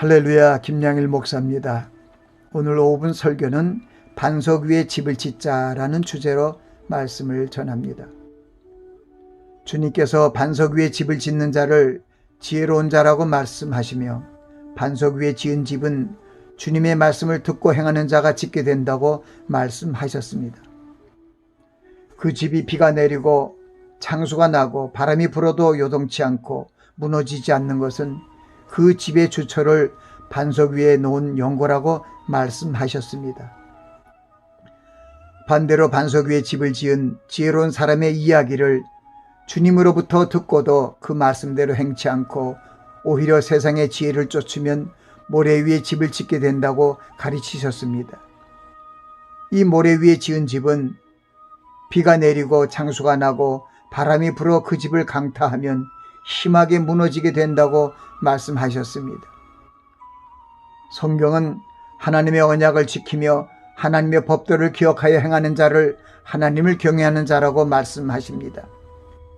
할렐루야, 김양일 목사입니다. 오늘 5분 설교는 반석 위에 집을 짓자라는 주제로 말씀을 전합니다. 주님께서 반석 위에 집을 짓는 자를 지혜로운 자라고 말씀하시며, 반석 위에 지은 집은 주님의 말씀을 듣고 행하는 자가 짓게 된다고 말씀하셨습니다. 그 집이 비가 내리고 창수가 나고 바람이 불어도 요동치 않고 무너지지 않는 것은 그 집의 주처를 반석 위에 놓은 연고라고 말씀하셨습니다. 반대로 반석 위에 집을 지은 지혜로운 사람의 이야기를 주님으로부터 듣고도 그 말씀대로 행치 않고 오히려 세상의 지혜를 쫓으면 모래 위에 집을 짓게 된다고 가르치셨습니다. 이 모래 위에 지은 집은 비가 내리고 창수가 나고 바람이 불어 그 집을 강타하면 심하게 무너지게 된다고 말씀하셨습니다. 성경은 하나님의 언약을 지키며 하나님의 법도를 기억하여 행하는 자를 하나님을 경외하는 자라고 말씀하십니다.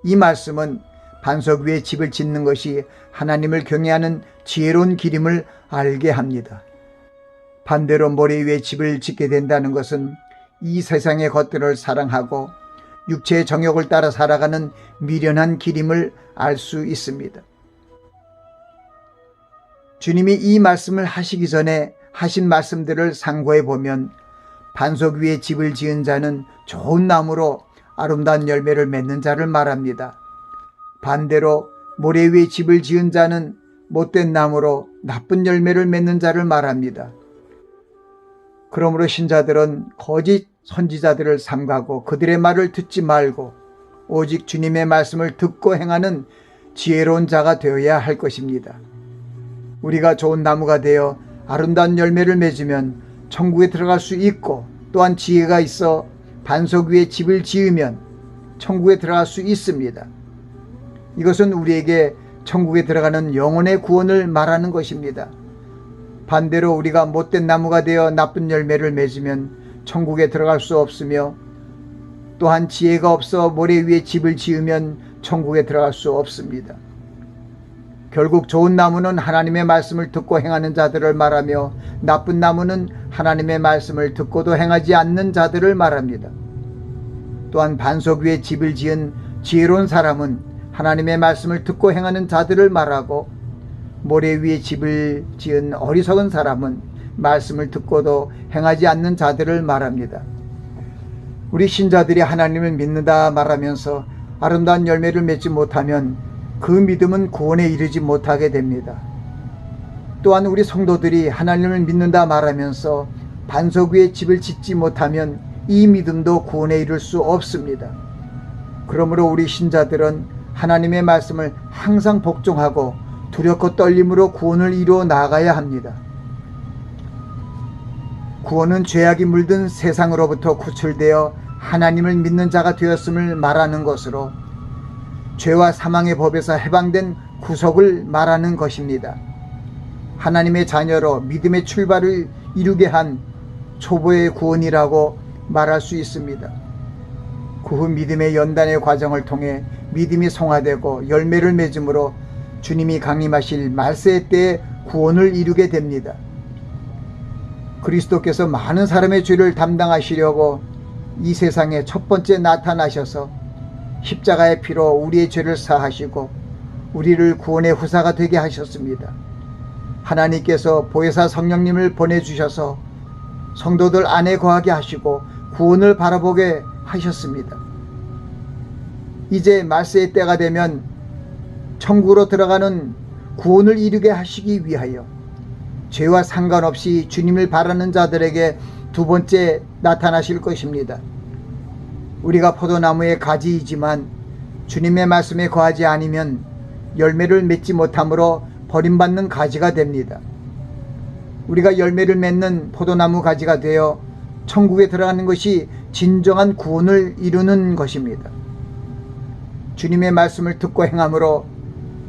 이 말씀은 반석 위에 집을 짓는 것이 하나님을 경외하는 지혜로운 길임을 알게 합니다. 반대로 모래 위에 집을 짓게 된다는 것은 이 세상의 것들을 사랑하고 육체의 정욕을 따라 살아가는 미련한 길임을 알 수 있습니다. 주님이 이 말씀을 하시기 전에 하신 말씀들을 상고해 보면 반석 위에 집을 지은 자는 좋은 나무로 아름다운 열매를 맺는 자를 말합니다. 반대로 모래 위에 집을 지은 자는 못된 나무로 나쁜 열매를 맺는 자를 말합니다. 그러므로 신자들은 거짓 선지자들을 삼가고 그들의 말을 듣지 말고 오직 주님의 말씀을 듣고 행하는 지혜로운 자가 되어야 할 것입니다. 우리가 좋은 나무가 되어 아름다운 열매를 맺으면 천국에 들어갈 수 있고, 또한 지혜가 있어 반석 위에 집을 지으면 천국에 들어갈 수 있습니다. 이것은 우리에게 천국에 들어가는 영혼의 구원을 말하는 것입니다. 반대로 우리가 못된 나무가 되어 나쁜 열매를 맺으면 천국에 들어갈 수 없으며, 또한 지혜가 없어 모래 위에 집을 지으면 천국에 들어갈 수 없습니다. 결국 좋은 나무는 하나님의 말씀을 듣고 행하는 자들을 말하며, 나쁜 나무는 하나님의 말씀을 듣고도 행하지 않는 자들을 말합니다. 또한 반석 위에 집을 지은 지혜로운 사람은 하나님의 말씀을 듣고 행하는 자들을 말하고, 모래 위에 집을 지은 어리석은 사람은 말씀을 듣고도 행하지 않는 자들을 말합니다. 우리 신자들이 하나님을 믿는다 말하면서 아름다운 열매를 맺지 못하면 그 믿음은 구원에 이르지 못하게 됩니다. 또한 우리 성도들이 하나님을 믿는다 말하면서 반석 위에 집을 짓지 못하면 이 믿음도 구원에 이를 수 없습니다. 그러므로 우리 신자들은 하나님의 말씀을 항상 복종하고 두렵고 떨림으로 구원을 이루어 나아가야 합니다. 구원은 죄악이 물든 세상으로부터 구출되어 하나님을 믿는 자가 되었음을 말하는 것으로, 죄와 사망의 법에서 해방된 구속을 말하는 것입니다. 하나님의 자녀로 믿음의 출발을 이루게 한 초보의 구원이라고 말할 수 있습니다. 그 후 믿음의 연단의 과정을 통해 믿음이 성화되고 열매를 맺음으로 주님이 강림하실 말세의 때에 구원을 이루게 됩니다. 그리스도께서 많은 사람의 죄를 담당하시려고 이 세상에 첫 번째 나타나셔서 십자가의 피로 우리의 죄를 사하시고 우리를 구원의 후사가 되게 하셨습니다. 하나님께서 보혜사 성령님을 보내주셔서 성도들 안에 거하게 하시고 구원을 바라보게 하셨습니다. 이제 말세의 때가 되면 천국으로 들어가는 구원을 이루게 하시기 위하여 죄와 상관없이 주님을 바라는 자들에게 두 번째 나타나실 것입니다. 우리가 포도나무의 가지이지만 주님의 말씀에 거하지 않으면 열매를 맺지 못함으로 버림받는 가지가 됩니다. 우리가 열매를 맺는 포도나무 가지가 되어 천국에 들어가는 것이 진정한 구원을 이루는 것입니다. 주님의 말씀을 듣고 행함으로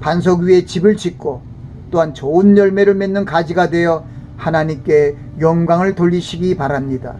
반석 위에 집을 짓고 또한 좋은 열매를 맺는 가지가 되어 하나님께 영광을 돌리시기 바랍니다.